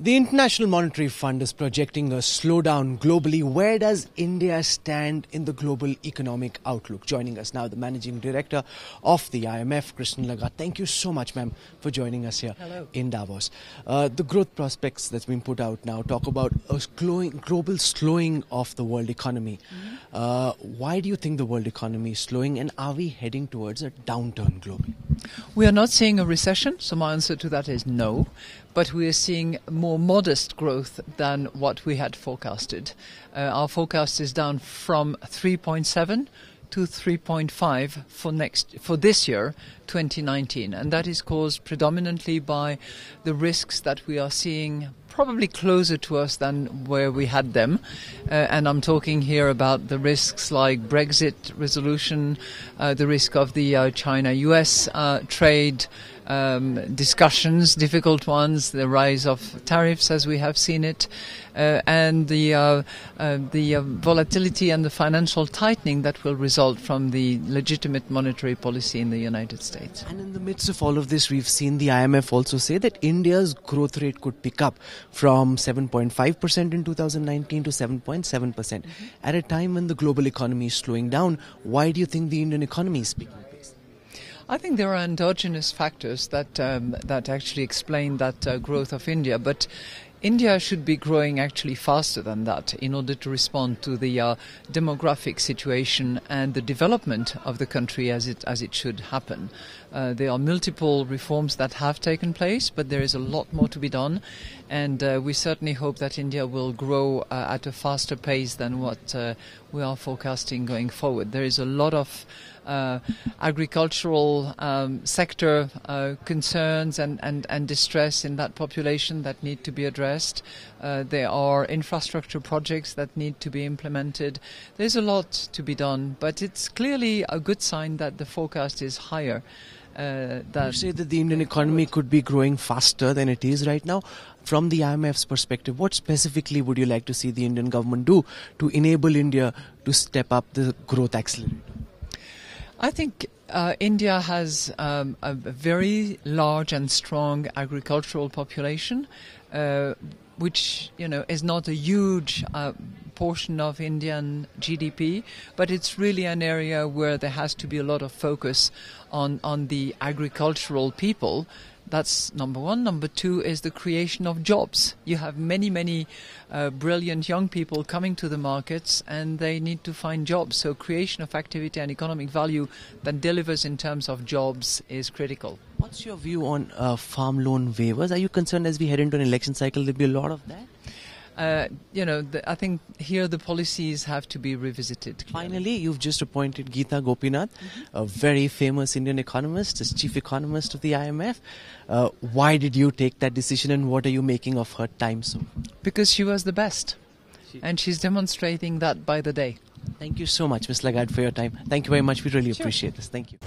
The International Monetary Fund is projecting a slowdown globally. Where does India stand in the global economic outlook? Joining us now, the Managing Director of the IMF, Krishnan Lagat. Thank you so much, ma'am, for joining us here in Davos. The growth prospects that's been put out now talk about a global slowing of the world economy. Why do you think the world economy is slowing, and are we heading towards a downturn globally? We are not seeing a recession, so my answer to that is no. But we are seeing more modest growth than what we had forecasted. Our forecast is down from 3.7 to 3.5 for this year, 2019, and that is caused predominantly by the risks that we are seeing probably closer to us than where we had them. And I'm talking here about the risks like Brexit resolution, the risk of the China-US trade discussions, difficult ones, the rise of tariffs as we have seen it, and the volatility and the financial tightening that will result from the legitimate monetary policy in the United States. And in the midst of all of this, we've seen the IMF also say that India's growth rate could pick up from 7.5% in 2019 to 7.7%. At a time when the global economy is slowing down, why do you think the Indian economy is picking pace? I think there are endogenous factors that actually explain that growth of India, but India should be growing actually faster than that in order to respond to the demographic situation and the development of the country as it should happen. There are multiple reforms that have taken place, but there is a lot more to be done, and we certainly hope that India will grow at a faster pace than what we are forecasting going forward. There is a lot of agricultural sector concerns and distress in that population that need to be addressed. There are infrastructure projects that need to be implemented. There's a lot to be done, but it's clearly a good sign that the forecast is higher. You say that the Indian economy could be growing faster than it is right now. From the IMF's perspective, what specifically would you like to see the Indian government do to enable India to step up the growth accelerator? I think India has a very large and strong agricultural population, which is not a huge portion of Indian GDP, but it's really an area where there has to be a lot of focus on the agricultural people. That's number one. Number two is the creation of jobs. You have many brilliant young people coming to the markets, and they need to find jobs. So creation of activity and economic value that delivers in terms of jobs is critical. What's your view on farm loan waivers? Are you concerned as we head into an election cycle there'll be a lot of that? I think here the policies have to be revisited. Finally, you've just appointed Geeta Gopinath, a very famous Indian economist, as chief economist of the IMF. Why did you take that decision, and what are you making of her time so far? Because she was the best, and she's demonstrating that by the day. Thank you so much, Ms. Lagarde, for your time. Thank you very much. We really appreciate this. Thank you.